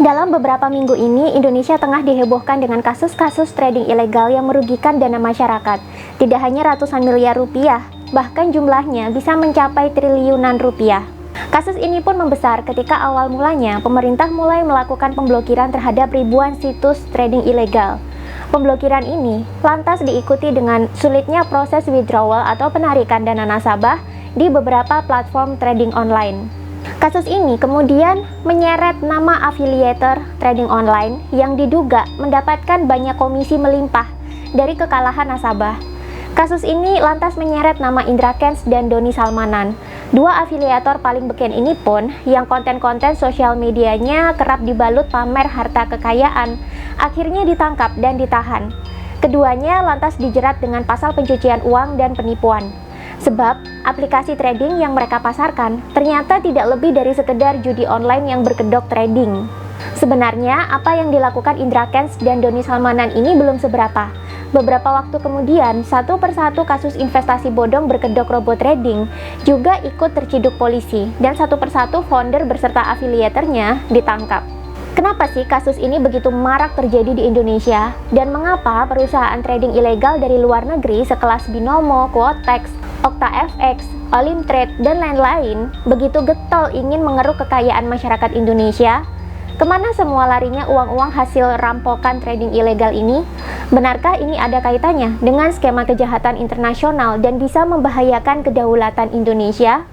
Dalam beberapa minggu ini, Indonesia tengah dihebohkan dengan kasus-kasus trading ilegal yang merugikan dana masyarakat. Tidak hanya ratusan miliar rupiah, bahkan jumlahnya bisa mencapai triliunan rupiah. Kasus ini pun membesar ketika awal mulanya pemerintah mulai melakukan pemblokiran terhadap ribuan situs trading ilegal. Pemblokiran ini lantas diikuti dengan sulitnya proses withdrawal atau penarikan dana nasabah di beberapa platform trading online. Kasus ini kemudian menyeret nama afiliator trading online yang diduga mendapatkan banyak komisi melimpah dari kekalahan nasabah. Kasus ini lantas menyeret nama Indra Kents dan Doni Salmanan. Dua afiliator paling beken ini pun yang konten-konten sosial medianya kerap dibalut pamer harta kekayaan, akhirnya ditangkap dan ditahan. Keduanya lantas dijerat dengan pasal pencucian uang dan penipuan. Sebab aplikasi trading yang mereka pasarkan ternyata tidak lebih dari sekedar judi online yang berkedok trading. Sebenarnya apa yang dilakukan Indra Kents dan Doni Salmanan ini belum seberapa. Beberapa waktu kemudian, satu persatu kasus investasi bodong berkedok robot trading juga ikut terciduk polisi dan satu persatu founder beserta afiliatornya ditangkap. Kenapa sih kasus ini begitu marak terjadi di Indonesia? Dan mengapa perusahaan trading ilegal dari luar negeri sekelas Binomo, Quotex, OctaFX, Olimtrade, dan lain-lain begitu getol ingin mengeruk kekayaan masyarakat Indonesia? Kemana semua larinya uang-uang hasil rampokan trading ilegal ini? Benarkah ini ada kaitannya dengan skema kejahatan internasional dan bisa membahayakan kedaulatan Indonesia?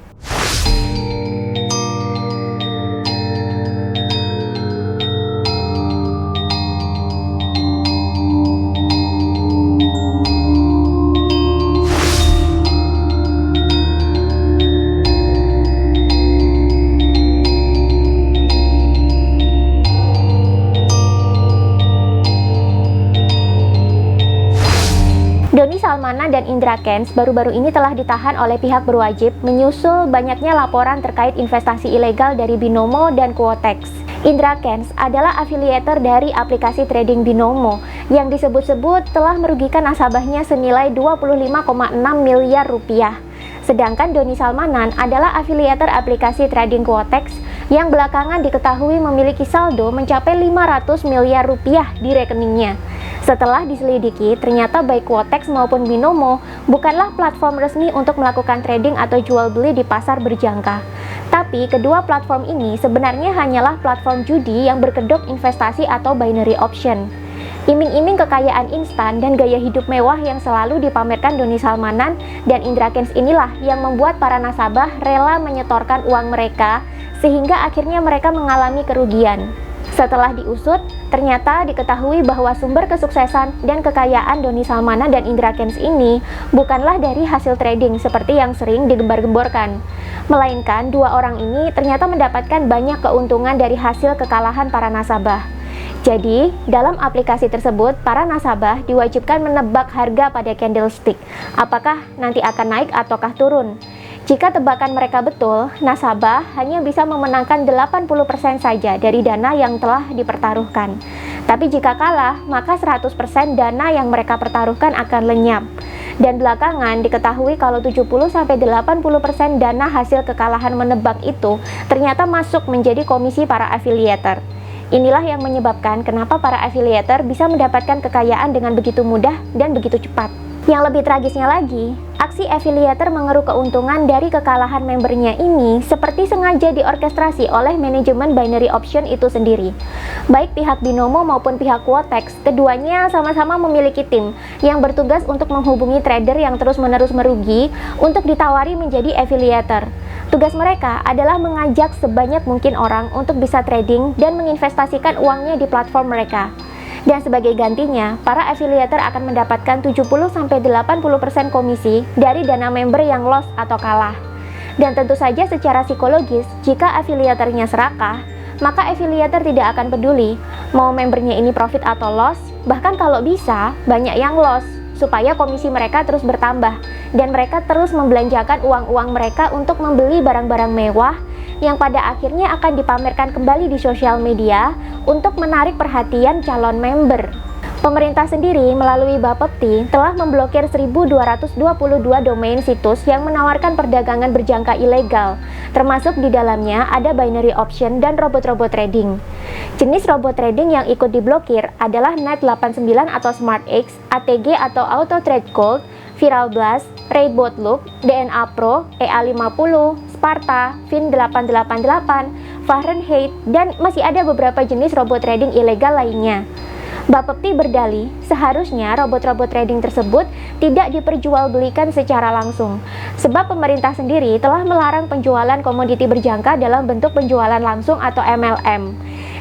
Doni Salmanan dan Indra Kents baru-baru ini telah ditahan oleh pihak berwajib menyusul banyaknya laporan terkait investasi ilegal dari Binomo dan Quotex. Indra Kents adalah afiliator dari aplikasi trading Binomo yang disebut-sebut telah merugikan nasabahnya senilai 25,6 miliar rupiah. Sedangkan Doni Salmanan adalah afiliator aplikasi trading Quotex yang belakangan diketahui memiliki saldo mencapai 500 miliar rupiah di rekeningnya. Setelah diselidiki, ternyata baik Quotex maupun Binomo bukanlah platform resmi untuk melakukan trading atau jual beli di pasar berjangka. Tapi kedua platform ini sebenarnya hanyalah platform judi yang berkedok investasi atau binary option. Iming-iming kekayaan instan dan gaya hidup mewah yang selalu dipamerkan Doni Salmanan dan Indra Kents inilah yang membuat para nasabah rela menyetorkan uang mereka sehingga akhirnya mereka mengalami kerugian. Setelah diusut, ternyata diketahui bahwa sumber kesuksesan dan kekayaan Doni Salmanan dan Indra Kents ini bukanlah dari hasil trading seperti yang sering digembar-gemborkan. Melainkan dua orang ini ternyata mendapatkan banyak keuntungan dari hasil kekalahan para nasabah. Jadi, dalam aplikasi tersebut, para nasabah diwajibkan menebak harga pada candlestick. Apakah nanti akan naik ataukah turun? Jika tebakan mereka betul, nasabah hanya bisa memenangkan 80% saja dari dana yang telah dipertaruhkan. Tapi jika kalah, maka 100% dana yang mereka pertaruhkan akan lenyap. Dan belakangan diketahui kalau 70-80% dana hasil kekalahan menebak itu ternyata masuk menjadi komisi para afiliator. Inilah yang menyebabkan kenapa para afiliator bisa mendapatkan kekayaan dengan begitu mudah dan begitu cepat. Yang lebih tragisnya lagi, aksi afiliator mengeruk keuntungan dari kekalahan membernya ini seperti sengaja diorkestrasi oleh manajemen binary option itu sendiri. Baik pihak Binomo maupun pihak Quotex, keduanya sama-sama memiliki tim yang bertugas untuk menghubungi trader yang terus-menerus merugi untuk ditawari menjadi afiliator. Tugas mereka adalah mengajak sebanyak mungkin orang untuk bisa trading dan menginvestasikan uangnya di platform mereka. Dan sebagai gantinya, para afiliator akan mendapatkan 70-80% komisi dari dana member yang loss atau kalah. Dan tentu saja secara psikologis, jika afiliatornya serakah, maka afiliator tidak akan peduli mau membernya ini profit atau loss, bahkan kalau bisa, banyak yang loss, supaya komisi mereka terus bertambah, dan mereka terus membelanjakan uang-uang mereka untuk membeli barang-barang mewah yang pada akhirnya akan dipamerkan kembali di sosial media untuk menarik perhatian calon member. Pemerintah sendiri melalui Bapepti telah memblokir 1.222 domain situs yang menawarkan perdagangan berjangka ilegal, termasuk di dalamnya ada binary option dan robot-robot trading. Jenis robot trading yang ikut diblokir adalah Net89 atau SmartX, ATG atau Auto Trade Gold, Viral Blast, Raybot Loop, DNA Pro, EA50, Sparta, Fin888, Fahrenheit, dan masih ada beberapa jenis robot trading ilegal lainnya. Bapepti berdalih, seharusnya robot-robot trading tersebut tidak diperjualbelikan secara langsung, sebab pemerintah sendiri telah melarang penjualan komoditi berjangka dalam bentuk penjualan langsung atau MLM.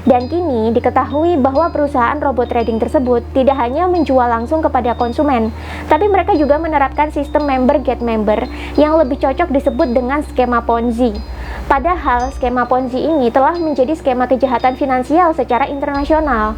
Dan kini diketahui bahwa perusahaan robot trading tersebut tidak hanya menjual langsung kepada konsumen, tapi mereka juga menerapkan sistem member get member yang lebih cocok disebut dengan skema Ponzi. Padahal skema Ponzi ini telah menjadi skema kejahatan finansial secara internasional.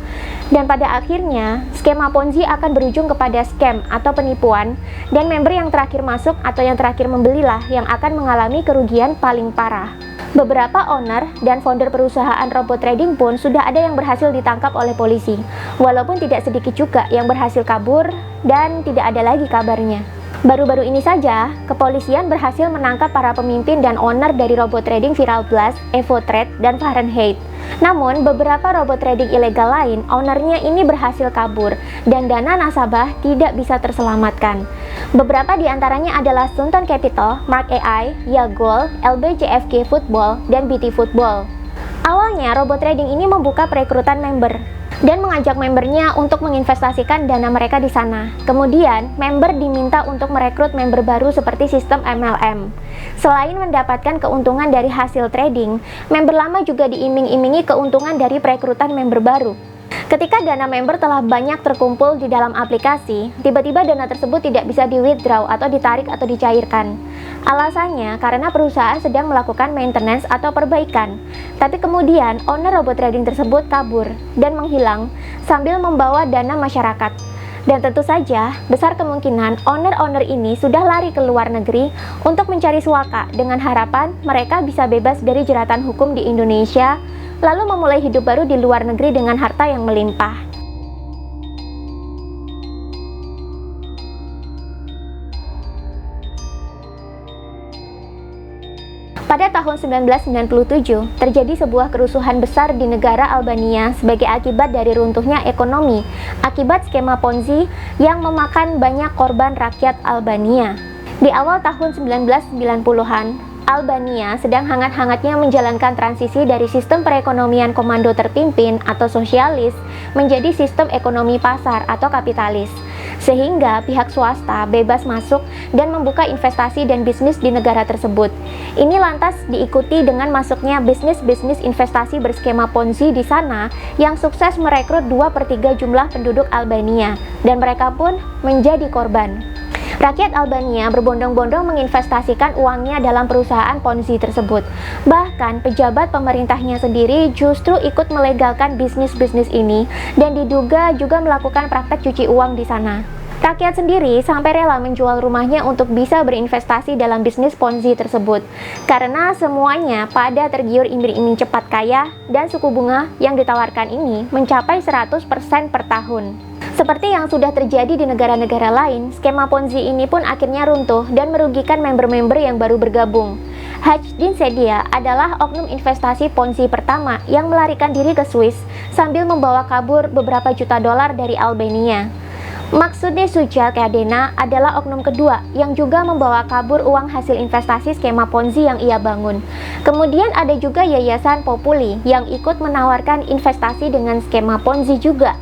Dan pada akhirnya, skema Ponzi akan berujung kepada scam atau penipuan, dan member yang terakhir masuk atau yang terakhir membelilah yang akan mengalami kerugian paling parah. Beberapa owner dan founder perusahaan robot trading pun sudah ada yang berhasil ditangkap oleh polisi, walaupun tidak sedikit juga yang berhasil kabur dan tidak ada lagi kabarnya. Baru-baru ini saja, kepolisian berhasil menangkap para pemimpin dan owner dari robot trading Viral Blast, EvoTrade, dan Fahrenheit. Namun, beberapa robot trading ilegal lain, ownernya ini berhasil kabur, dan dana nasabah tidak bisa terselamatkan. Beberapa di antaranya adalah Sunton Capital, Mark AI, Yagol, LBJFK Football, dan BT Football. Awalnya, robot trading ini membuka perekrutan member dan mengajak membernya untuk menginvestasikan dana mereka di sana. Kemudian, member diminta untuk merekrut member baru seperti sistem MLM. Selain mendapatkan keuntungan dari hasil trading, member lama juga diiming-imingi keuntungan dari perekrutan member baru. Ketika dana member telah banyak terkumpul di dalam aplikasi, tiba-tiba dana tersebut tidak bisa di-withdraw atau ditarik atau dicairkan. Alasannya karena perusahaan sedang melakukan maintenance atau perbaikan. Tapi kemudian owner robot trading tersebut kabur dan menghilang sambil membawa dana masyarakat. Dan tentu saja, besar kemungkinan owner-owner ini sudah lari ke luar negeri untuk mencari suaka dengan harapan mereka bisa bebas dari jeratan hukum di Indonesia, lalu memulai hidup baru di luar negeri dengan harta yang melimpah. Pada tahun 1997, terjadi sebuah kerusuhan besar di negara Albania sebagai akibat dari runtuhnya ekonomi akibat skema Ponzi yang memakan banyak korban rakyat Albania. Di awal tahun 1990-an, Albania sedang hangat-hangatnya menjalankan transisi dari sistem perekonomian komando terpimpin atau sosialis menjadi sistem ekonomi pasar atau kapitalis, sehingga pihak swasta bebas masuk dan membuka investasi dan bisnis di negara tersebut. Ini lantas diikuti dengan masuknya bisnis-bisnis investasi berskema Ponzi di sana yang sukses merekrut 2/3 jumlah penduduk Albania, dan mereka pun menjadi korban. Rakyat Albania berbondong-bondong menginvestasikan uangnya dalam perusahaan Ponzi tersebut. Bahkan pejabat pemerintahnya sendiri justru ikut melegalkan bisnis-bisnis ini dan diduga juga melakukan praktek cuci uang di sana. Rakyat sendiri sampai rela menjual rumahnya untuk bisa berinvestasi dalam bisnis Ponzi tersebut, karena semuanya pada tergiur iming-iming cepat kaya dan suku bunga yang ditawarkan ini mencapai 100% per tahun. Seperti yang sudah terjadi di negara-negara lain, skema Ponzi ini pun akhirnya runtuh dan merugikan member-member yang baru bergabung. Hajdin Sedia adalah oknum investasi Ponzi pertama yang melarikan diri ke Swiss sambil membawa kabur beberapa juta dolar dari Albania. Maksude Suja Kadena adalah oknum kedua yang juga membawa kabur uang hasil investasi skema Ponzi yang ia bangun. Kemudian ada juga Yayasan Populi yang ikut menawarkan investasi dengan skema Ponzi juga.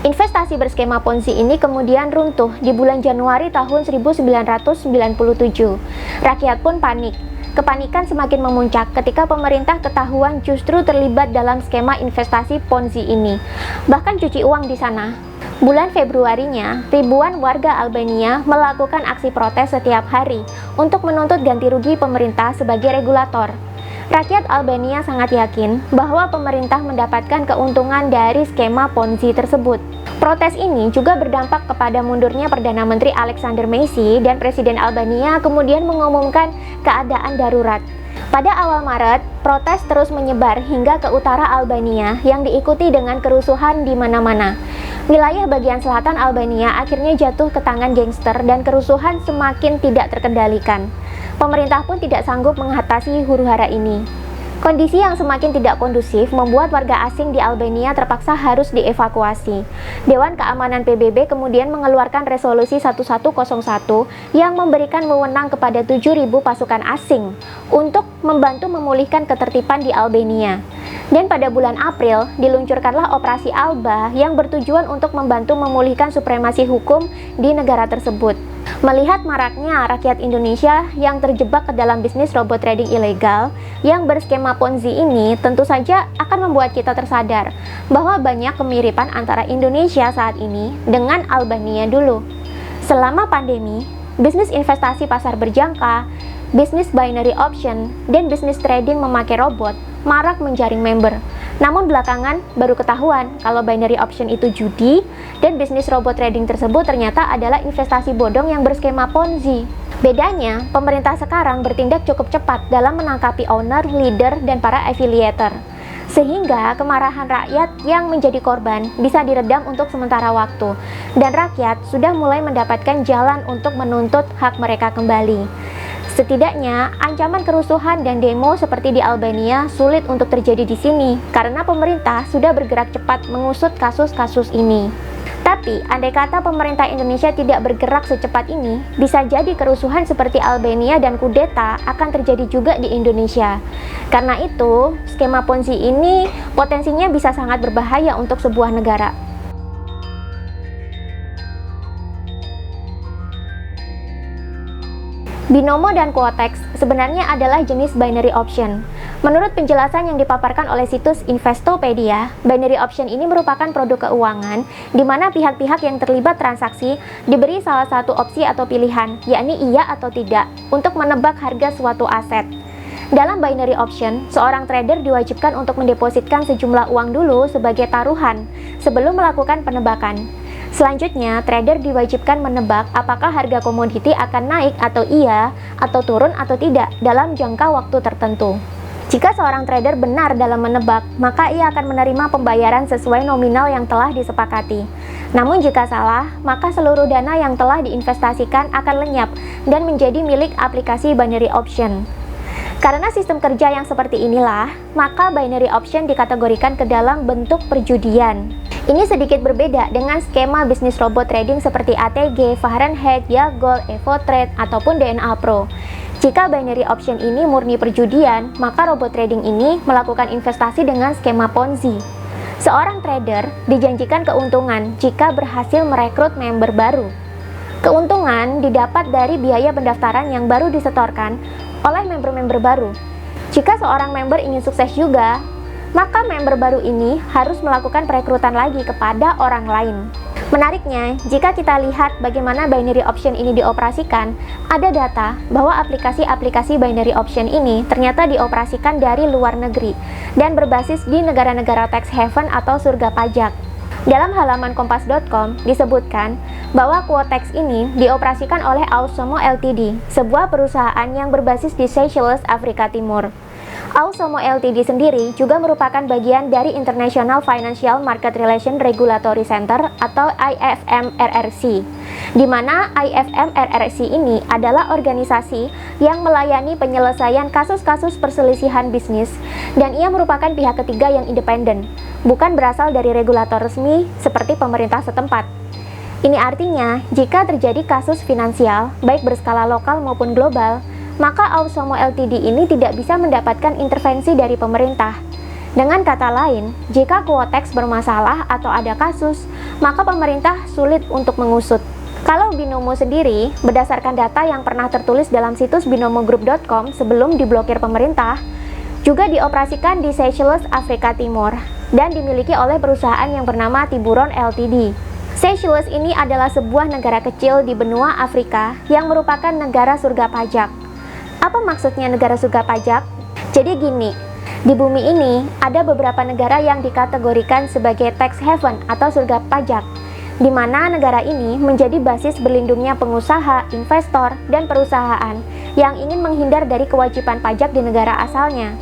Investasi berskema Ponzi ini kemudian runtuh di bulan Januari tahun 1997. Rakyat pun panik. Kepanikan semakin memuncak ketika pemerintah ketahuan justru terlibat dalam skema investasi Ponzi ini, bahkan cuci uang di sana. Bulan Februarinya, ribuan warga Albania melakukan aksi protes setiap hari untuk menuntut ganti rugi pemerintah sebagai regulator. Rakyat Albania sangat yakin bahwa pemerintah mendapatkan keuntungan dari skema Ponzi tersebut. Protes ini juga berdampak kepada mundurnya Perdana Menteri Alexander Messi, dan Presiden Albania kemudian mengumumkan keadaan darurat. Pada awal Maret, protes terus menyebar hingga ke utara Albania yang diikuti dengan kerusuhan di mana-mana. Wilayah bagian selatan Albania akhirnya jatuh ke tangan gangster dan kerusuhan semakin tidak terkendalikan. Pemerintah pun tidak sanggup mengatasi huru-hara ini. Kondisi yang semakin tidak kondusif membuat warga asing di Albania terpaksa harus dievakuasi. Dewan Keamanan PBB kemudian mengeluarkan resolusi 1101 yang memberikan wewenang kepada 7.000 pasukan asing untuk membantu memulihkan ketertiban di Albania. Dan pada bulan April, diluncurkanlah Operasi Alba yang bertujuan untuk membantu memulihkan supremasi hukum di negara tersebut. Melihat maraknya rakyat Indonesia yang terjebak ke dalam bisnis robot trading ilegal yang berskema Ponzi ini, tentu saja akan membuat kita tersadar bahwa banyak kemiripan antara Indonesia saat ini dengan Albania dulu. Selama pandemi, bisnis investasi pasar berjangka, bisnis binary option, dan bisnis trading memakai robot marak menjaring member. Namun belakangan baru ketahuan kalau binary option itu judi dan bisnis robot trading tersebut ternyata adalah investasi bodong yang berskema Ponzi. Bedanya, pemerintah sekarang bertindak cukup cepat dalam menangkapi owner, leader, dan para affiliator. Sehingga kemarahan rakyat yang menjadi korban bisa diredam untuk sementara waktu. Dan rakyat sudah mulai mendapatkan jalan untuk menuntut hak mereka kembali. Setidaknya, ancaman kerusuhan dan demo seperti di Albania sulit untuk terjadi di sini karena pemerintah sudah bergerak cepat mengusut kasus-kasus ini. Tapi, andai kata pemerintah Indonesia tidak bergerak secepat ini, bisa jadi kerusuhan seperti Albania dan kudeta akan terjadi juga di Indonesia. Karena itu, skema Ponzi ini potensinya bisa sangat berbahaya untuk sebuah negara. Binomo dan Quotex sebenarnya adalah jenis binary option. Menurut penjelasan yang dipaparkan oleh situs Investopedia, binary option ini merupakan produk keuangan di mana pihak-pihak yang terlibat transaksi diberi salah satu opsi atau pilihan, yakni iya atau tidak, untuk menebak harga suatu aset. Dalam binary option, seorang trader diwajibkan untuk mendepositkan sejumlah uang dulu sebagai taruhan sebelum melakukan penebakan. Selanjutnya, trader diwajibkan menebak apakah harga komoditi akan naik atau iya, atau turun atau tidak dalam jangka waktu tertentu. Jika seorang trader benar dalam menebak, maka ia akan menerima pembayaran sesuai nominal yang telah disepakati. Namun jika salah, maka seluruh dana yang telah diinvestasikan akan lenyap dan menjadi milik aplikasi binary option. Karena sistem kerja yang seperti inilah, maka binary option dikategorikan ke dalam bentuk perjudian. Ini sedikit berbeda dengan skema bisnis robot trading seperti ATG, Fahrenheit, Yagol, EvoTrade, ataupun DNA Pro. Jika binary option ini murni perjudian, maka robot trading ini melakukan investasi dengan skema Ponzi. Seorang trader dijanjikan keuntungan jika berhasil merekrut member baru. Keuntungan didapat dari biaya pendaftaran yang baru disetorkan oleh member-member baru. Jika seorang member ingin sukses juga, maka member baru ini harus melakukan perekrutan lagi kepada orang lain. Menariknya, jika kita lihat bagaimana binary option ini dioperasikan, ada data bahwa aplikasi-aplikasi binary option ini ternyata dioperasikan dari luar negeri dan berbasis di negara-negara tax haven atau surga pajak. Dalam halaman kompas.com disebutkan bahwa Quotex ini dioperasikan oleh Ausomo Ltd, sebuah perusahaan yang berbasis di Seychelles, Afrika Timur. Ausomo Ltd sendiri juga merupakan bagian dari International Financial Market Relation Regulatory Center atau IFM-RRC, di mana IFM-RRC ini adalah organisasi yang melayani penyelesaian kasus-kasus perselisihan bisnis dan ia merupakan pihak ketiga yang independen, bukan berasal dari regulator resmi seperti pemerintah setempat. Ini artinya, jika terjadi kasus finansial, baik berskala lokal maupun global, maka Ausomo Ltd ini tidak bisa mendapatkan intervensi dari pemerintah. Dengan kata lain, jika Quotex bermasalah atau ada kasus, maka pemerintah sulit untuk mengusut. Kalau Binomo sendiri, berdasarkan data yang pernah tertulis dalam situs binomogroup.com sebelum diblokir pemerintah, juga dioperasikan di Seychelles, Afrika Timur, dan dimiliki oleh perusahaan yang bernama Tiburon Ltd. Seychelles ini adalah sebuah negara kecil di benua Afrika yang merupakan negara surga pajak. Apa maksudnya negara surga pajak? Jadi gini, di bumi ini ada beberapa negara yang dikategorikan sebagai tax haven atau surga pajak, di mana negara ini menjadi basis berlindungnya pengusaha, investor, dan perusahaan yang ingin menghindar dari kewajiban pajak di negara asalnya.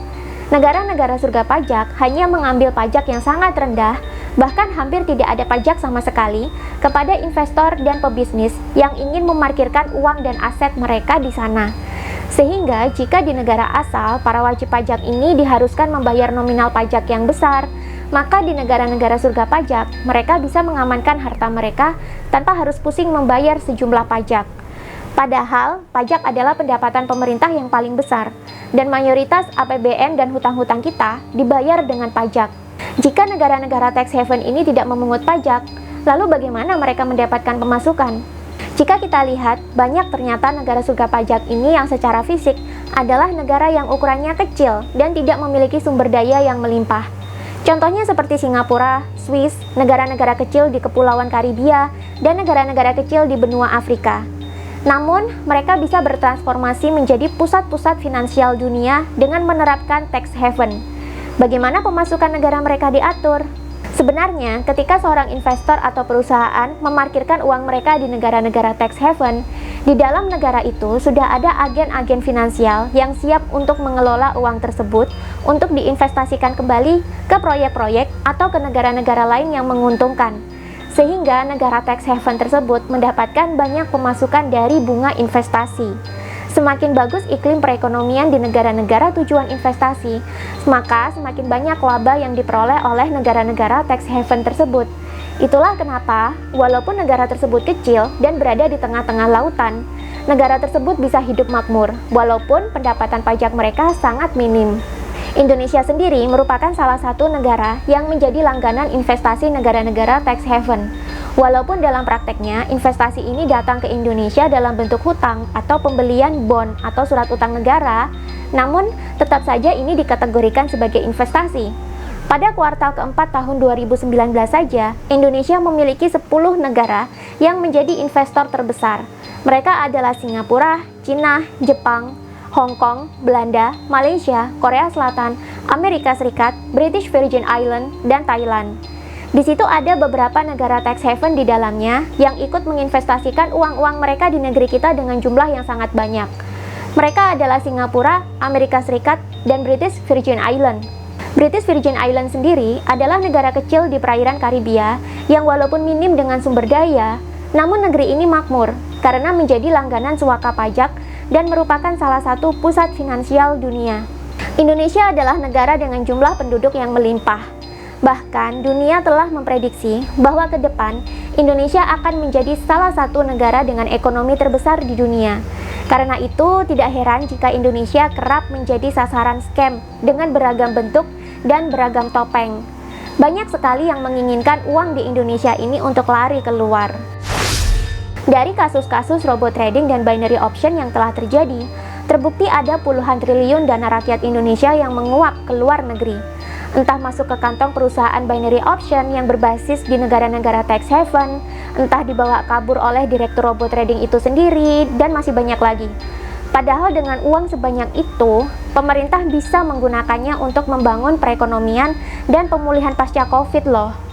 Negara-negara surga pajak hanya mengambil pajak yang sangat rendah Bahkan hampir tidak ada pajak sama sekali kepada investor dan pebisnis yang ingin memarkirkan uang dan aset mereka di sana. Sehingga jika di negara asal, para wajib pajak ini diharuskan membayar nominal pajak yang besar, maka di negara-negara surga pajak, mereka bisa mengamankan harta mereka tanpa harus pusing membayar sejumlah pajak. Padahal, pajak adalah pendapatan pemerintah yang paling besar, dan mayoritas APBN dan hutang-hutang kita dibayar dengan pajak. Jika negara-negara tax haven ini tidak memungut pajak, lalu bagaimana mereka mendapatkan pemasukan? Jika kita lihat, banyak ternyata negara surga pajak ini yang secara fisik adalah negara yang ukurannya kecil dan tidak memiliki sumber daya yang melimpah. Contohnya seperti Singapura, Swiss, negara-negara kecil di Kepulauan Karibia, dan negara-negara kecil di benua Afrika. Namun, mereka bisa bertransformasi menjadi pusat-pusat finansial dunia dengan menerapkan tax haven. Bagaimana pemasukan negara mereka diatur? Sebenarnya, ketika seorang investor atau perusahaan memarkirkan uang mereka di negara-negara tax haven, di dalam negara itu sudah ada agen-agen finansial yang siap untuk mengelola uang tersebut untuk diinvestasikan kembali ke proyek-proyek atau ke negara-negara lain yang menguntungkan. Sehingga negara tax haven tersebut mendapatkan banyak pemasukan dari bunga investasi. Semakin bagus iklim perekonomian di negara-negara tujuan investasi, maka semakin banyak laba yang diperoleh oleh negara-negara tax haven tersebut. Itulah kenapa, walaupun negara tersebut kecil dan berada di tengah-tengah lautan, negara tersebut bisa hidup makmur, walaupun pendapatan pajak mereka sangat minim. Indonesia sendiri merupakan salah satu negara yang menjadi langganan investasi negara-negara tax haven. Walaupun dalam prakteknya, investasi ini datang ke Indonesia dalam bentuk hutang atau pembelian bond atau surat utang negara, namun tetap saja ini dikategorikan sebagai investasi. Pada kuartal keempat tahun 2019 saja, Indonesia memiliki 10 negara yang menjadi investor terbesar. Mereka adalah Singapura, Cina, Jepang, Hong Kong, Belanda, Malaysia, Korea Selatan, Amerika Serikat, British Virgin Islands, dan Thailand. Di situ ada beberapa negara tax haven di dalamnya yang ikut menginvestasikan uang-uang mereka di negeri kita dengan jumlah yang sangat banyak. Mereka adalah Singapura, Amerika Serikat, dan British Virgin Islands. British Virgin Islands sendiri adalah negara kecil di perairan Karibia yang walaupun minim dengan sumber daya, namun negeri ini makmur karena menjadi langganan suaka pajak dan merupakan salah satu pusat finansial dunia. Indonesia adalah negara dengan jumlah penduduk yang melimpah. Bahkan, dunia telah memprediksi bahwa ke depan, Indonesia akan menjadi salah satu negara dengan ekonomi terbesar di dunia. Karena itu, tidak heran jika Indonesia kerap menjadi sasaran scam dengan beragam bentuk dan beragam topeng. Banyak sekali yang menginginkan uang di Indonesia ini untuk lari keluar. Dari kasus-kasus robot trading dan binary option yang telah terjadi, terbukti ada puluhan triliun dana rakyat Indonesia yang menguap ke luar negeri. Entah masuk ke kantong perusahaan binary option yang berbasis di negara-negara tax haven, entah dibawa kabur oleh direktur robot trading itu sendiri, dan masih banyak lagi. Padahal dengan uang sebanyak itu, pemerintah bisa menggunakannya untuk membangun perekonomian dan pemulihan pasca COVID loh.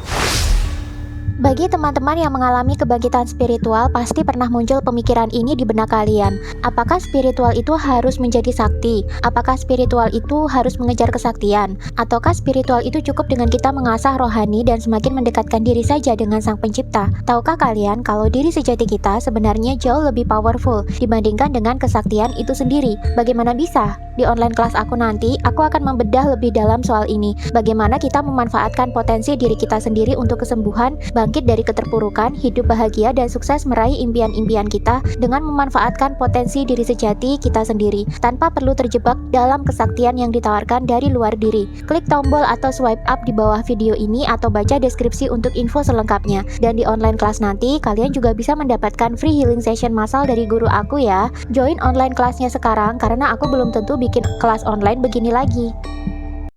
Bagi teman-teman yang mengalami kebangkitan spiritual, pasti pernah muncul pemikiran ini di benak kalian. Apakah spiritual itu harus menjadi sakti? Apakah spiritual itu harus mengejar kesaktian? Ataukah spiritual itu cukup dengan kita mengasah rohani dan semakin mendekatkan diri saja dengan Sang Pencipta? Tahukah kalian kalau diri sejati kita sebenarnya jauh lebih powerful dibandingkan dengan kesaktian itu sendiri? Bagaimana bisa? Di online kelas aku nanti, aku akan membedah lebih dalam soal ini. Bagaimana kita memanfaatkan potensi diri kita sendiri untuk kesembuhan, bangkit dari keterpurukan, hidup bahagia, dan sukses meraih impian-impian kita dengan memanfaatkan potensi diri sejati kita sendiri, tanpa perlu terjebak dalam kesaktian yang ditawarkan dari luar diri. Klik tombol atau swipe up di bawah video ini atau baca deskripsi untuk info selengkapnya. Dan di online kelas nanti, kalian juga bisa mendapatkan free healing session massal dari guru aku ya. Join online kelasnya sekarang karena aku belum tentu bikin kelas online begini lagi.